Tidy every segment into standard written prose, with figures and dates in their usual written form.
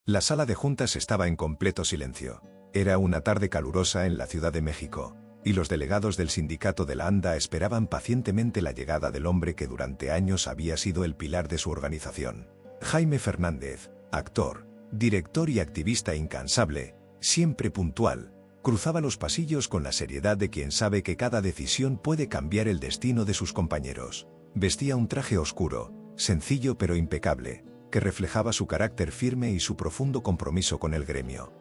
La sala de juntas estaba en completo silencio. Era una tarde calurosa en la Ciudad de México, y los delegados del sindicato de la ANDA esperaban pacientemente la llegada del hombre que durante años había sido el pilar de su organización. Jaime Fernández, actor, director y activista incansable, siempre puntual, cruzaba los pasillos con la seriedad de quien sabe que cada decisión puede cambiar el destino de sus compañeros. Vestía un traje oscuro, sencillo pero impecable, que reflejaba su carácter firme y su profundo compromiso con el gremio.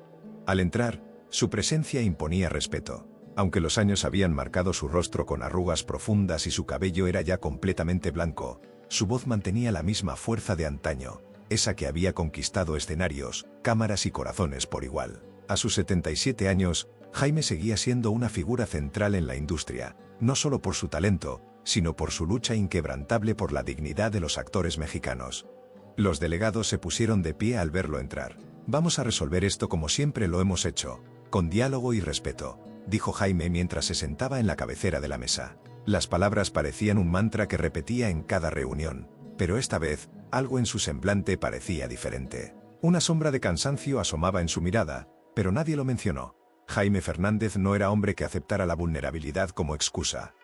Al entrar, su presencia imponía respeto. Aunque los años habían marcado su rostro con arrugas profundas y su cabello era ya completamente blanco, su voz mantenía la misma fuerza de antaño, esa que había conquistado escenarios, cámaras y corazones por igual. A sus 77 años, Jaime seguía siendo una figura central en la industria, no solo por su talento, sino por su lucha inquebrantable por la dignidad de los actores mexicanos. Los delegados se pusieron de pie al verlo entrar. «Vamos a resolver esto como siempre lo hemos hecho, con diálogo y respeto», dijo Jaime mientras se sentaba en la cabecera de la mesa. Las palabras parecían un mantra que repetía en cada reunión, pero esta vez, algo en su semblante parecía diferente. Una sombra de cansancio asomaba en su mirada, pero nadie lo mencionó. Jaime Fernández no era hombre que aceptara la vulnerabilidad como excusa.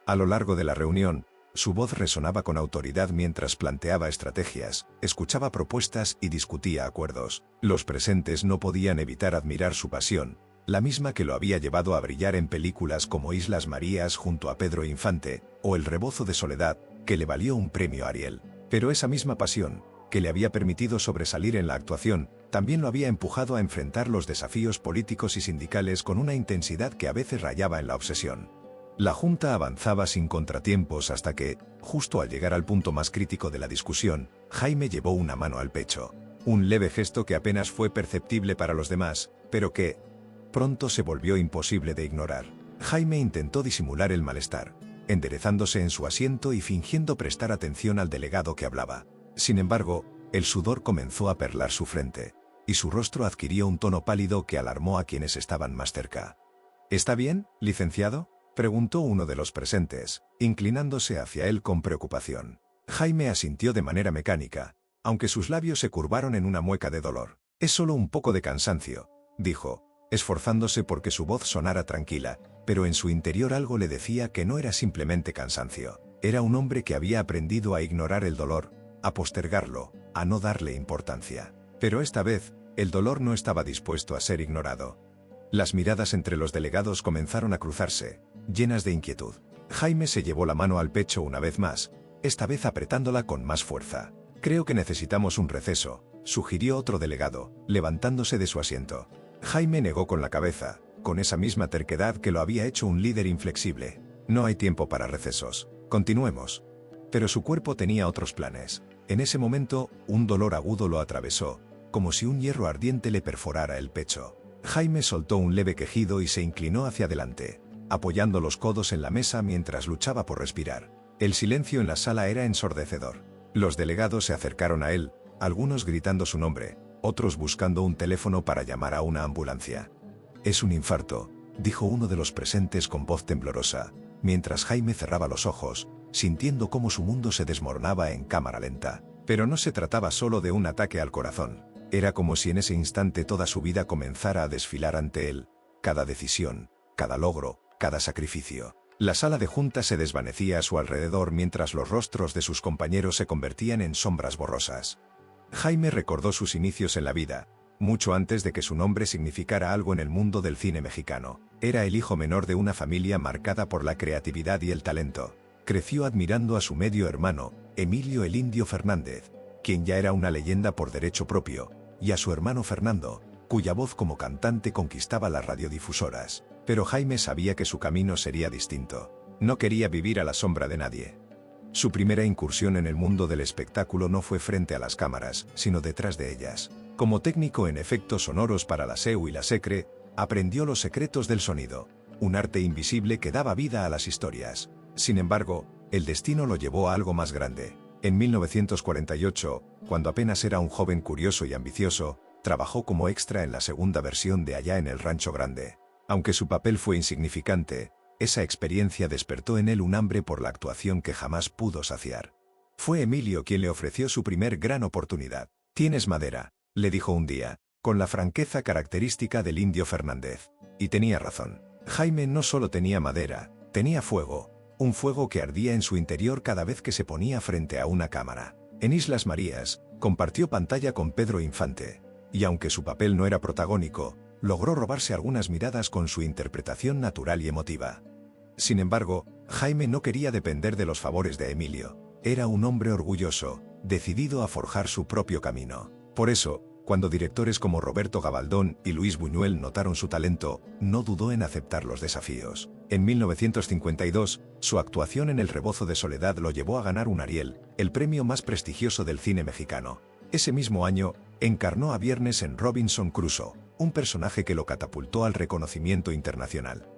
A lo largo de la reunión, su voz resonaba con autoridad mientras planteaba estrategias, escuchaba propuestas y discutía acuerdos. Los presentes no podían evitar admirar su pasión, la misma que lo había llevado a brillar en películas como Islas Marías junto a Pedro Infante, o El rebozo de soledad, que le valió un premio Ariel. Pero esa misma pasión, que le había permitido sobresalir en la actuación, también lo había empujado a enfrentar los desafíos políticos y sindicales con una intensidad que a veces rayaba en la obsesión. La junta avanzaba sin contratiempos hasta que, justo al llegar al punto más crítico de la discusión, Jaime llevó una mano al pecho. Un leve gesto que apenas fue perceptible para los demás, pero que pronto se volvió imposible de ignorar. Jaime intentó disimular el malestar, enderezándose en su asiento y fingiendo prestar atención al delegado que hablaba. Sin embargo, el sudor comenzó a perlar su frente, y su rostro adquirió un tono pálido que alarmó a quienes estaban más cerca. «¿Está bien, licenciado?», preguntó uno de los presentes, inclinándose hacia él con preocupación. Jaime asintió de manera mecánica, aunque sus labios se curvaron en una mueca de dolor. «Es solo un poco de cansancio», dijo, esforzándose porque su voz sonara tranquila, pero en su interior algo le decía que no era simplemente cansancio. Era un hombre que había aprendido a ignorar el dolor, a postergarlo, a no darle importancia. Pero esta vez, el dolor no estaba dispuesto a ser ignorado. Las miradas entre los delegados comenzaron a cruzarse, llenas de inquietud. Jaime se llevó la mano al pecho una vez más, esta vez apretándola con más fuerza. «Creo que necesitamos un receso», sugirió otro delegado, levantándose de su asiento. Jaime negó con la cabeza, con esa misma terquedad que lo había hecho un líder inflexible. «No hay tiempo para recesos. Continuemos». Pero su cuerpo tenía otros planes. En ese momento, un dolor agudo lo atravesó, como si un hierro ardiente le perforara el pecho. Jaime soltó un leve quejido y se inclinó hacia adelante, apoyando los codos en la mesa mientras luchaba por respirar. El silencio en la sala era ensordecedor. Los delegados se acercaron a él, algunos gritando su nombre, otros buscando un teléfono para llamar a una ambulancia. «Es un infarto», dijo uno de los presentes con voz temblorosa, mientras Jaime cerraba los ojos, sintiendo cómo su mundo se desmoronaba en cámara lenta. Pero no se trataba solo de un ataque al corazón. Era como si en ese instante toda su vida comenzara a desfilar ante él. Cada decisión, cada logro, cada sacrificio. La sala de juntas se desvanecía a su alrededor mientras los rostros de sus compañeros se convertían en sombras borrosas. Jaime recordó sus inicios en la vida, mucho antes de que su nombre significara algo en el mundo del cine mexicano. Era el hijo menor de una familia marcada por la creatividad y el talento. Creció admirando a su medio hermano, Emilio el Indio Fernández, quien ya era una leyenda por derecho propio, y a su hermano Fernando, cuya voz como cantante conquistaba las radiodifusoras. Pero Jaime sabía que su camino sería distinto. No quería vivir a la sombra de nadie. Su primera incursión en el mundo del espectáculo no fue frente a las cámaras, sino detrás de ellas. Como técnico en efectos sonoros para la SEU y la SECRE, aprendió los secretos del sonido, un arte invisible que daba vida a las historias. Sin embargo, el destino lo llevó a algo más grande. En 1948, cuando apenas era un joven curioso y ambicioso, trabajó como extra en la segunda versión de Allá en el Rancho Grande. Aunque su papel fue insignificante, esa experiencia despertó en él un hambre por la actuación que jamás pudo saciar. Fue Emilio quien le ofreció su primer gran oportunidad. «Tienes madera», le dijo un día, con la franqueza característica del Indio Fernández. Y tenía razón. Jaime no solo tenía madera, tenía fuego, un fuego que ardía en su interior cada vez que se ponía frente a una cámara. En Islas Marías, compartió pantalla con Pedro Infante, y aunque su papel no era protagónico, logró robarse algunas miradas con su interpretación natural y emotiva. Sin embargo, Jaime no quería depender de los favores de Emilio. Era un hombre orgulloso, decidido a forjar su propio camino. Por eso, cuando directores como Roberto Gabaldón y Luis Buñuel notaron su talento, no dudó en aceptar los desafíos. En 1952, su actuación en El rebozo de Soledad lo llevó a ganar un Ariel, el premio más prestigioso del cine mexicano. Ese mismo año, encarnó a Viernes en Robinson Crusoe, un personaje que lo catapultó al reconocimiento internacional.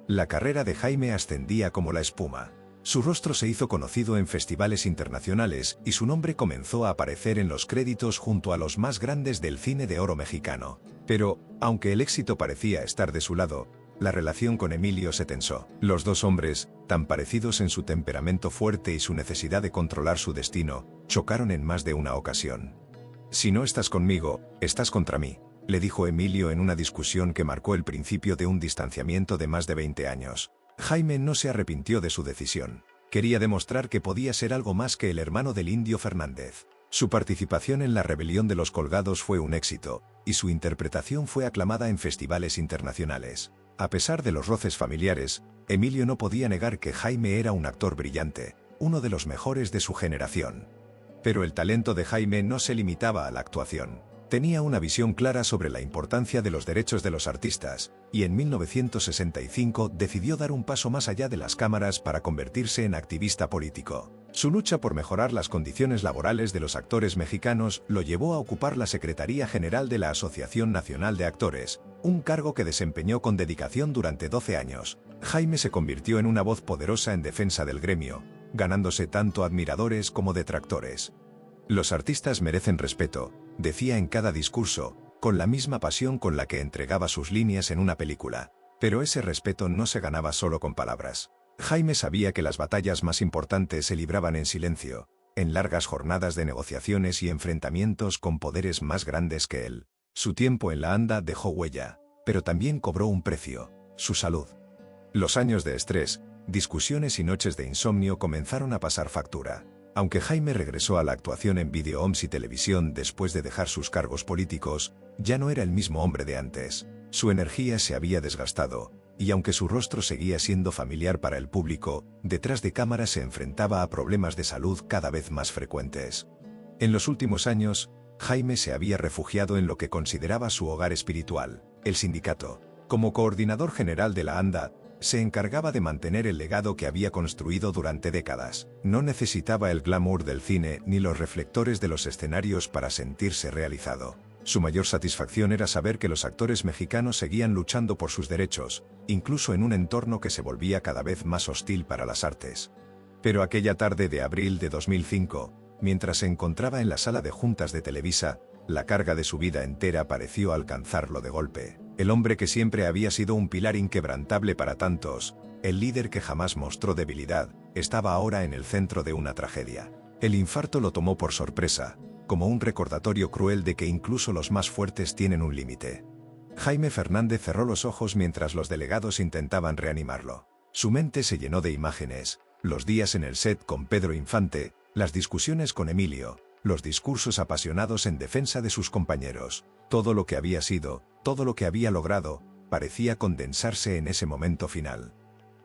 La carrera de Jaime ascendía como la espuma. Su rostro se hizo conocido en festivales internacionales y su nombre comenzó a aparecer en los créditos junto a los más grandes del cine de oro mexicano. Pero, aunque el éxito parecía estar de su lado, la relación con Emilio se tensó. Los dos hombres, tan parecidos en su temperamento fuerte y su necesidad de controlar su destino, chocaron en más de una ocasión. «Si no estás conmigo, estás contra mí», le dijo Emilio en una discusión que marcó el principio de un distanciamiento de más de 20 años. Jaime no se arrepintió de su decisión. Quería demostrar que podía ser algo más que el hermano del Indio Fernández. Su participación en La Rebelión de los Colgados fue un éxito, y su interpretación fue aclamada en festivales internacionales. A pesar de los roces familiares, Emilio no podía negar que Jaime era un actor brillante, uno de los mejores de su generación. Pero el talento de Jaime no se limitaba a la actuación. Tenía una visión clara sobre la importancia de los derechos de los artistas, y en 1965 decidió dar un paso más allá de las cámaras para convertirse en activista político. Su lucha por mejorar las condiciones laborales de los actores mexicanos lo llevó a ocupar la Secretaría General de la Asociación Nacional de Actores, un cargo que desempeñó con dedicación durante 12 años. Jaime se convirtió en una voz poderosa en defensa del gremio, ganándose tanto admiradores como detractores. «Los artistas merecen respeto», decía en cada discurso, con la misma pasión con la que entregaba sus líneas en una película. Pero ese respeto no se ganaba solo con palabras. Jaime sabía que las batallas más importantes se libraban en silencio, en largas jornadas de negociaciones y enfrentamientos con poderes más grandes que él. Su tiempo en la ANDA dejó huella, pero también cobró un precio: su salud. Los años de estrés, discusiones y noches de insomnio comenzaron a pasar factura. Aunque Jaime regresó a la actuación en Video Homes y televisión después de dejar sus cargos políticos, ya no era el mismo hombre de antes. Su energía se había desgastado, y aunque su rostro seguía siendo familiar para el público, detrás de cámara se enfrentaba a problemas de salud cada vez más frecuentes. En los últimos años, Jaime se había refugiado en lo que consideraba su hogar espiritual, el sindicato. Como coordinador general de la ANDA, se encargaba de mantener el legado que había construido durante décadas. No necesitaba el glamour del cine ni los reflectores de los escenarios para sentirse realizado. Su mayor satisfacción era saber que los actores mexicanos seguían luchando por sus derechos, incluso en un entorno que se volvía cada vez más hostil para las artes. Pero aquella tarde de abril de 2005, mientras se encontraba en la sala de juntas de Televisa, la carga de su vida entera pareció alcanzarlo de golpe. El hombre que siempre había sido un pilar inquebrantable para tantos, el líder que jamás mostró debilidad, estaba ahora en el centro de una tragedia. El infarto lo tomó por sorpresa, como un recordatorio cruel de que incluso los más fuertes tienen un límite. Jaime Fernández cerró los ojos mientras los delegados intentaban reanimarlo. Su mente se llenó de imágenes: los días en el set con Pedro Infante, las discusiones con Emilio, los discursos apasionados en defensa de sus compañeros. Todo lo que había sido, todo lo que había logrado, parecía condensarse en ese momento final.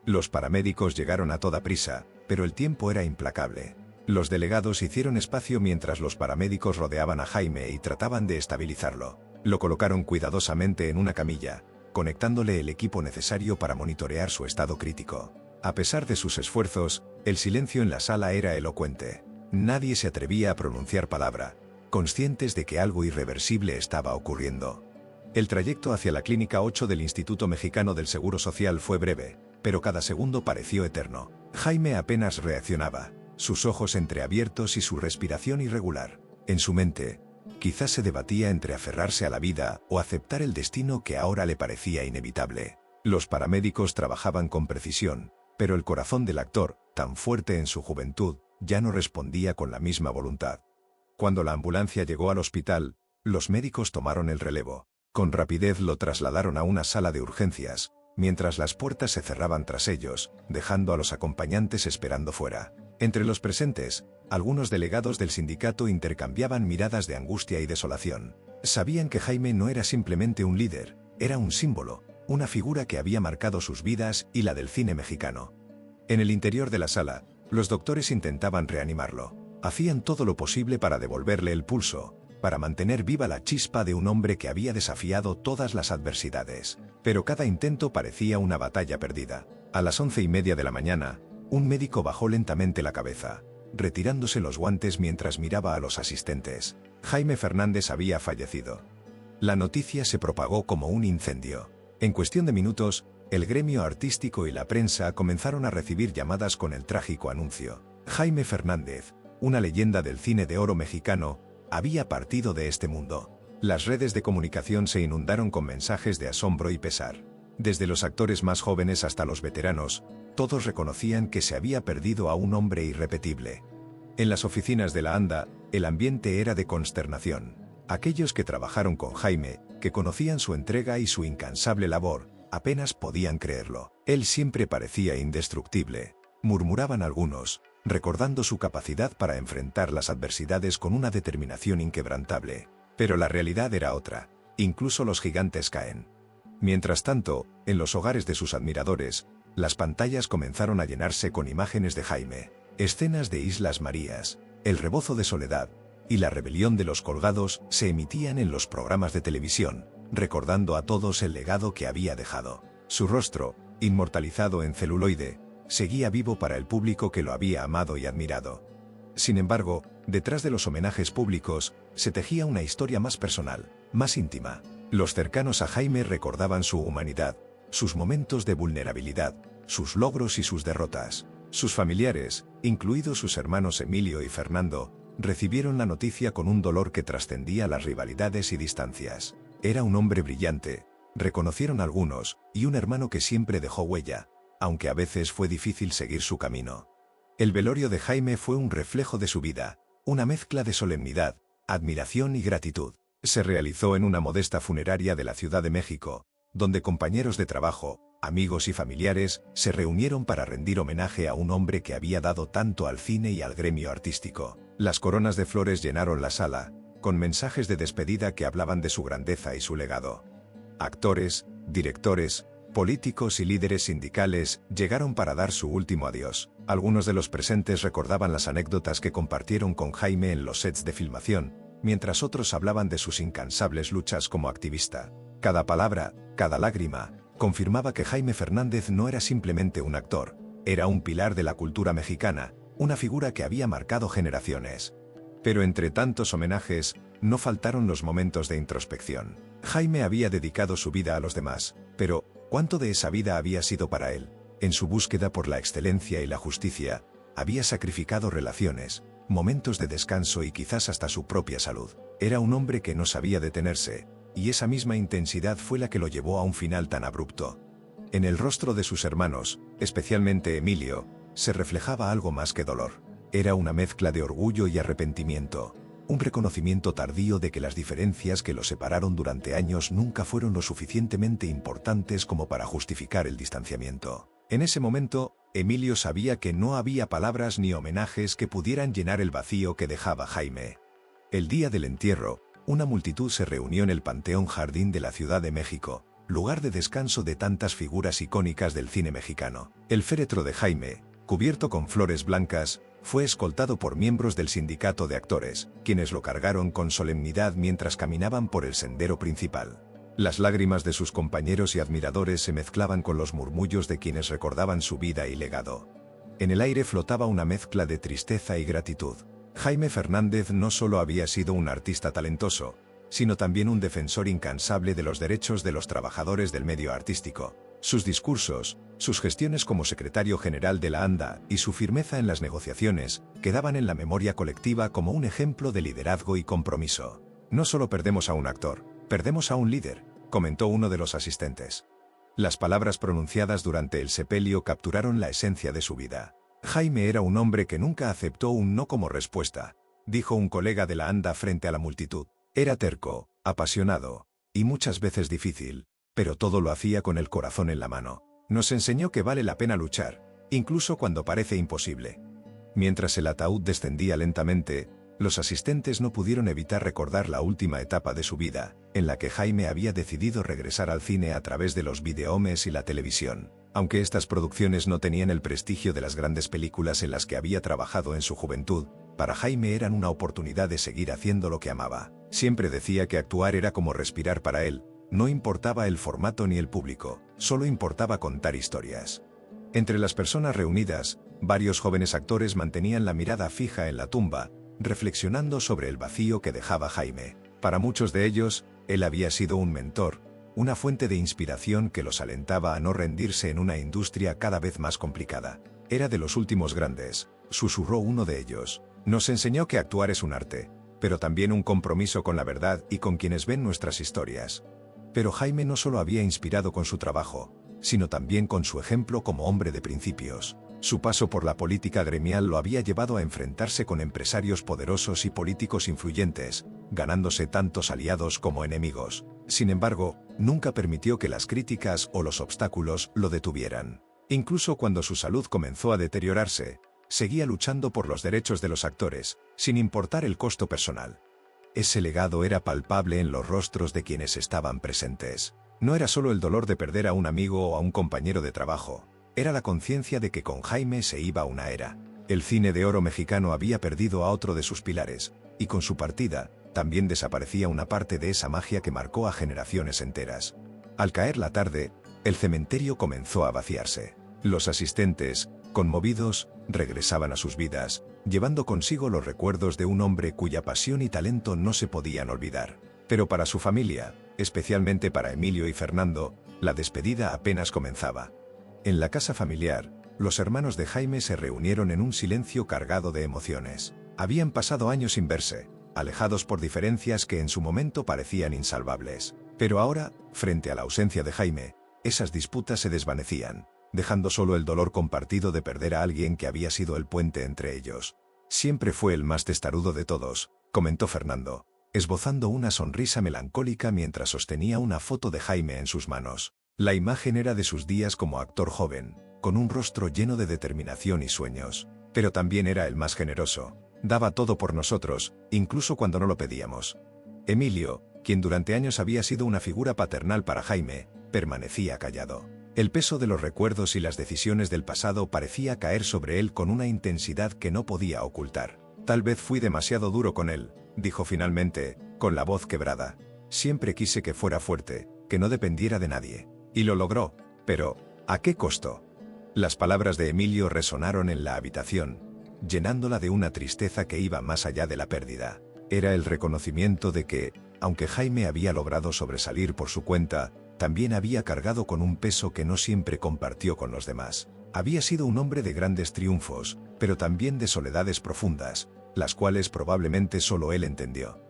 Los paramédicos llegaron a toda prisa, pero el tiempo era implacable. Los delegados hicieron espacio mientras los paramédicos rodeaban a Jaime y trataban de estabilizarlo. Lo colocaron cuidadosamente en una camilla, conectándole el equipo necesario para monitorear su estado crítico. A pesar de sus esfuerzos, el silencio en la sala era elocuente. Nadie se atrevía a pronunciar palabra, conscientes de que algo irreversible estaba ocurriendo. El trayecto hacia la Clínica 8 del Instituto Mexicano del Seguro Social fue breve, pero cada segundo pareció eterno. Jaime apenas reaccionaba, sus ojos entreabiertos y su respiración irregular. En su mente, quizás se debatía entre aferrarse a la vida o aceptar el destino que ahora le parecía inevitable. Los paramédicos trabajaban con precisión, pero el corazón del actor, tan fuerte en su juventud, ya no respondía con la misma voluntad. Cuando la ambulancia llegó al hospital, Los médicos tomaron el relevo. Con rapidez lo trasladaron a una sala de urgencias, mientras las puertas se cerraban tras ellos, dejando a los acompañantes esperando fuera. Entre los presentes, algunos delegados del sindicato intercambiaban miradas de angustia y desolación. Sabían que Jaime no era simplemente un líder, era un símbolo, una figura que había marcado sus vidas y la del cine mexicano. En el interior de la sala, los doctores intentaban reanimarlo. Hacían todo lo posible para devolverle el pulso, para mantener viva la chispa de un hombre que había desafiado todas las adversidades. Pero cada intento parecía una batalla perdida. A las 11:30 de la mañana, un médico bajó lentamente la cabeza, retirándose los guantes mientras miraba a los asistentes. Jaime Fernández había fallecido. La noticia se propagó como un incendio. En cuestión de minutos, el gremio artístico y la prensa comenzaron a recibir llamadas con el trágico anuncio. Jaime Fernández, una leyenda del cine de oro mexicano, había partido de este mundo. Las redes de comunicación se inundaron con mensajes de asombro y pesar. Desde los actores más jóvenes hasta los veteranos, todos reconocían que se había perdido a un hombre irrepetible. En las oficinas de la ANDA, el ambiente era de consternación. Aquellos que trabajaron con Jaime, que conocían su entrega y su incansable labor, apenas podían creerlo. Él siempre parecía indestructible, murmuraban algunos, recordando su capacidad para enfrentar las adversidades con una determinación inquebrantable. Pero la realidad era otra. Incluso los gigantes caen. Mientras tanto, en los hogares de sus admiradores, las pantallas comenzaron a llenarse con imágenes de Jaime, escenas de Islas Marías, el rebozo de Soledad y la rebelión de los colgados se emitían en los programas de televisión, recordando a todos el legado que había dejado. Su rostro, inmortalizado en celuloide, seguía vivo para el público que lo había amado y admirado. Sin embargo, detrás de los homenajes públicos, se tejía una historia más personal, más íntima. Los cercanos a Jaime recordaban su humanidad, sus momentos de vulnerabilidad, sus logros y sus derrotas. Sus familiares, incluidos sus hermanos Emilio y Fernando, recibieron la noticia con un dolor que trascendía las rivalidades y distancias. Era un hombre brillante, reconocieron algunos, y un hermano que siempre dejó huella, aunque a veces fue difícil seguir su camino. El velorio de Jaime fue un reflejo de su vida, una mezcla de solemnidad, admiración y gratitud. Se realizó en una modesta funeraria de la Ciudad de México, donde compañeros de trabajo, amigos y familiares se reunieron para rendir homenaje a un hombre que había dado tanto al cine y al gremio artístico. Las coronas de flores llenaron la sala, con mensajes de despedida que hablaban de su grandeza y su legado. Actores, directores, políticos y líderes sindicales llegaron para dar su último adiós. Algunos de los presentes recordaban las anécdotas que compartieron con Jaime en los sets de filmación, mientras otros hablaban de sus incansables luchas como activista. Cada palabra, cada lágrima, confirmaba que Jaime Fernández no era simplemente un actor, era un pilar de la cultura mexicana, una figura que había marcado generaciones. Pero entre tantos homenajes, no faltaron los momentos de introspección. Jaime había dedicado su vida a los demás, pero ¿cuánto de esa vida había sido para él? En su búsqueda por la excelencia y la justicia, había sacrificado relaciones, momentos de descanso y quizás hasta su propia salud. Era un hombre que no sabía detenerse, y esa misma intensidad fue la que lo llevó a un final tan abrupto. En el rostro de sus hermanos, especialmente Emilio, se reflejaba algo más que dolor. Era una mezcla de orgullo y arrepentimiento, un reconocimiento tardío de que las diferencias que los separaron durante años nunca fueron lo suficientemente importantes como para justificar el distanciamiento. En ese momento, Emilio sabía que no había palabras ni homenajes que pudieran llenar el vacío que dejaba Jaime. El día del entierro, una multitud se reunió en el Panteón Jardín de la Ciudad de México, lugar de descanso de tantas figuras icónicas del cine mexicano. El féretro de Jaime, cubierto con flores blancas, fue escoltado por miembros del sindicato de actores, quienes lo cargaron con solemnidad mientras caminaban por el sendero principal. Las lágrimas de sus compañeros y admiradores se mezclaban con los murmullos de quienes recordaban su vida y legado. En el aire flotaba una mezcla de tristeza y gratitud. Jaime Fernández no solo había sido un artista talentoso, sino también un defensor incansable de los derechos de los trabajadores del medio artístico. Sus discursos, sus gestiones como secretario general de la ANDA y su firmeza en las negociaciones quedaban en la memoria colectiva como un ejemplo de liderazgo y compromiso. No solo perdemos a un actor, perdemos a un líder, comentó uno de los asistentes. Las palabras pronunciadas durante el sepelio capturaron la esencia de su vida. Jaime era un hombre que nunca aceptó un no como respuesta, dijo un colega de la ANDA frente a la multitud. Era terco, apasionado, y muchas veces difícil, pero todo lo hacía con el corazón en la mano. Nos enseñó que vale la pena luchar, incluso cuando parece imposible. Mientras el ataúd descendía lentamente, los asistentes no pudieron evitar recordar la última etapa de su vida, en la que Jaime había decidido regresar al cine a través de los videohomes y la televisión. Aunque estas producciones no tenían el prestigio de las grandes películas en las que había trabajado en su juventud, para Jaime eran una oportunidad de seguir haciendo lo que amaba. Siempre decía que actuar era como respirar para él, no importaba el formato ni el público, solo importaba contar historias. Entre las personas reunidas, varios jóvenes actores mantenían la mirada fija en la tumba, reflexionando sobre el vacío que dejaba Jaime. Para muchos de ellos, él había sido un mentor, una fuente de inspiración que los alentaba a no rendirse en una industria cada vez más complicada. Era de los últimos grandes, susurró uno de ellos. Nos enseñó que actuar es un arte, pero también un compromiso con la verdad y con quienes ven nuestras historias. Pero Jaime no solo había inspirado con su trabajo, sino también con su ejemplo como hombre de principios. Su paso por la política gremial lo había llevado a enfrentarse con empresarios poderosos y políticos influyentes, ganándose tantos aliados como enemigos. Sin embargo, nunca permitió que las críticas o los obstáculos lo detuvieran. Incluso cuando su salud comenzó a deteriorarse, seguía luchando por los derechos de los actores, sin importar el costo personal. Ese legado era palpable en los rostros de quienes estaban presentes. No era solo el dolor de perder a un amigo o a un compañero de trabajo, era la conciencia de que con Jaime se iba una era. El cine de oro mexicano había perdido a otro de sus pilares, y con su partida, también desaparecía una parte de esa magia que marcó a generaciones enteras. Al caer la tarde, el cementerio comenzó a vaciarse. Los asistentes, conmovidos, regresaban a sus vidas, llevando consigo los recuerdos de un hombre cuya pasión y talento no se podían olvidar. Pero para su familia, especialmente para Emilio y Fernando, la despedida apenas comenzaba. En la casa familiar, los hermanos de Jaime se reunieron en un silencio cargado de emociones. Habían pasado años sin verse, alejados por diferencias que en su momento parecían insalvables. Pero ahora, frente a la ausencia de Jaime, esas disputas se desvanecían, dejando solo el dolor compartido de perder a alguien que había sido el puente entre ellos. Siempre fue el más testarudo de todos, comentó Fernando, esbozando una sonrisa melancólica mientras sostenía una foto de Jaime en sus manos. La imagen era de sus días como actor joven, con un rostro lleno de determinación y sueños. Pero también era el más generoso. Daba todo por nosotros, incluso cuando no lo pedíamos. Emilio, quien durante años había sido una figura paternal para Jaime, permanecía callado. El peso de los recuerdos y las decisiones del pasado parecía caer sobre él con una intensidad que no podía ocultar. Tal vez fui demasiado duro con él, dijo finalmente, con la voz quebrada. Siempre quise que fuera fuerte, que no dependiera de nadie. Y lo logró, pero ¿a qué costo? Las palabras de Emilio resonaron en la habitación, llenándola de una tristeza que iba más allá de la pérdida. Era el reconocimiento de que, aunque Jaime había logrado sobresalir por su cuenta, también había cargado con un peso que no siempre compartió con los demás. Había sido un hombre de grandes triunfos, pero también de soledades profundas, las cuales probablemente solo él entendió.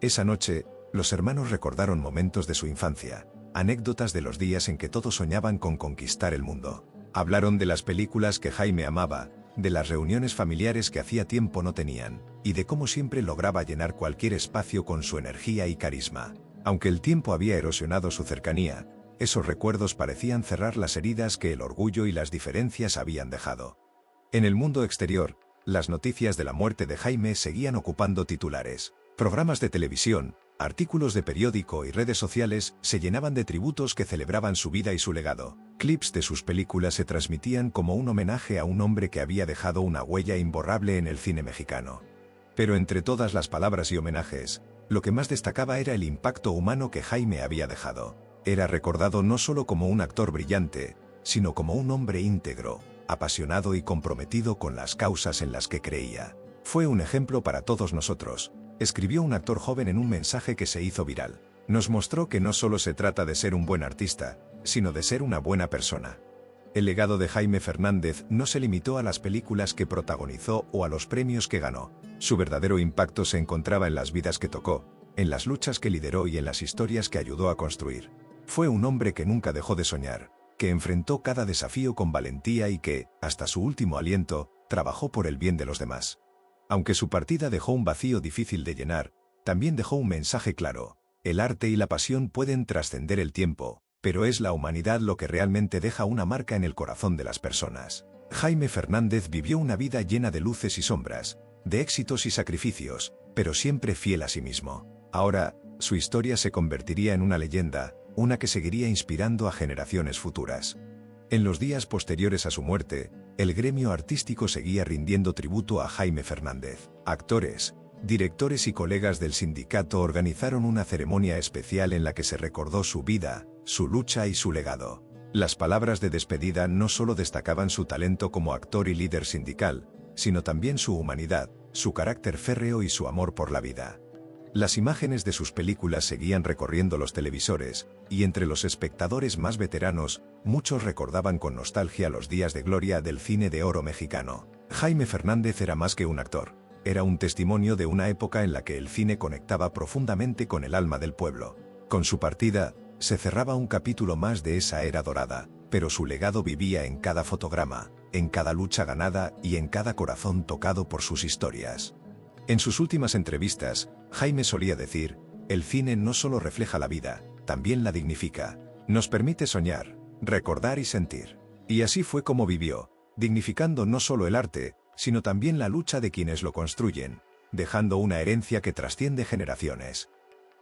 Esa noche, los hermanos recordaron momentos de su infancia, anécdotas de los días en que todos soñaban con conquistar el mundo. Hablaron de las películas que Jaime amaba, de las reuniones familiares que hacía tiempo no tenían, y de cómo siempre lograba llenar cualquier espacio con su energía y carisma. Aunque el tiempo había erosionado su cercanía, esos recuerdos parecían cerrar las heridas que el orgullo y las diferencias habían dejado. En el mundo exterior, las noticias de la muerte de Jaime seguían ocupando titulares. Programas de televisión, artículos de periódico y redes sociales se llenaban de tributos que celebraban su vida y su legado. Clips de sus películas se transmitían como un homenaje a un hombre que había dejado una huella imborrable en el cine mexicano. Pero entre todas las palabras y homenajes, lo que más destacaba era el impacto humano que Jaime había dejado. Era recordado no solo como un actor brillante, sino como un hombre íntegro, apasionado y comprometido con las causas en las que creía. Fue un ejemplo para todos nosotros, escribió un actor joven en un mensaje que se hizo viral. Nos mostró que no solo se trata de ser un buen artista, sino de ser una buena persona. El legado de Jaime Fernández no se limitó a las películas que protagonizó o a los premios que ganó. Su verdadero impacto se encontraba en las vidas que tocó, en las luchas que lideró y en las historias que ayudó a construir. Fue un hombre que nunca dejó de soñar, que enfrentó cada desafío con valentía y que, hasta su último aliento, trabajó por el bien de los demás. Aunque su partida dejó un vacío difícil de llenar, también dejó un mensaje claro: el arte y la pasión pueden trascender el tiempo, pero es la humanidad lo que realmente deja una marca en el corazón de las personas. Jaime Fernández vivió una vida llena de luces y sombras, de éxitos y sacrificios, pero siempre fiel a sí mismo. Ahora, su historia se convertiría en una leyenda, una que seguiría inspirando a generaciones futuras. En los días posteriores a su muerte, el gremio artístico seguía rindiendo tributo a Jaime Fernández. Actores, directores y colegas del sindicato organizaron una ceremonia especial en la que se recordó su vida, su lucha y su legado. Las palabras de despedida no solo destacaban su talento como actor y líder sindical, sino también su humanidad, su carácter férreo y su amor por la vida. Las imágenes de sus películas seguían recorriendo los televisores, y entre los espectadores más veteranos, muchos recordaban con nostalgia los días de gloria del cine de oro mexicano. Jaime Fernández era más que un actor. Era un testimonio de una época en la que el cine conectaba profundamente con el alma del pueblo. Con su partida, se cerraba un capítulo más de esa era dorada, pero su legado vivía en cada fotograma, en cada lucha ganada y en cada corazón tocado por sus historias. En sus últimas entrevistas, Jaime solía decir: el cine no solo refleja la vida, también la dignifica. Nos permite soñar, recordar y sentir. Y así fue como vivió, dignificando no solo el arte, sino también la lucha de quienes lo construyen, dejando una herencia que trasciende generaciones.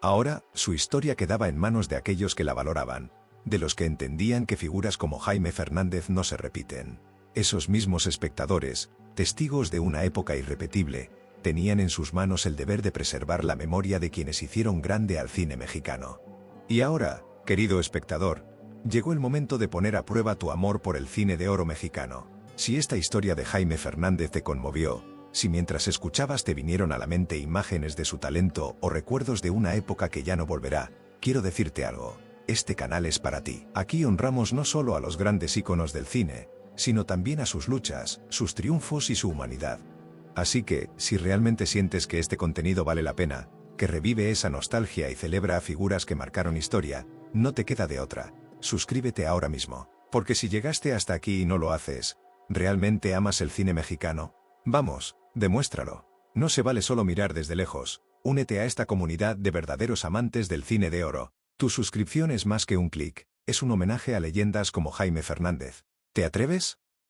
Ahora, su historia quedaba en manos de aquellos que la valoraban, de los que entendían que figuras como Jaime Fernández no se repiten. Esos mismos espectadores, testigos de una época irrepetible, tenían en sus manos el deber de preservar la memoria de quienes hicieron grande al cine mexicano. Y ahora, querido espectador, llegó el momento de poner a prueba tu amor por el cine de oro mexicano. Si esta historia de Jaime Fernández te conmovió, si mientras escuchabas te vinieron a la mente imágenes de su talento o recuerdos de una época que ya no volverá, quiero decirte algo: este canal es para ti. Aquí honramos no solo a los grandes íconos del cine, sino también a sus luchas, sus triunfos y su humanidad. Así que, si realmente sientes que este contenido vale la pena, que revive esa nostalgia y celebra a figuras que marcaron historia, no te queda de otra. Suscríbete ahora mismo. Porque si llegaste hasta aquí y no lo haces, ¿realmente amas el cine mexicano? Vamos, demuéstralo. No se vale solo mirar desde lejos. Únete a esta comunidad de verdaderos amantes del cine de oro. Tu suscripción es más que un clic, es un homenaje a leyendas como Jaime Fernández. ¿Te atreves?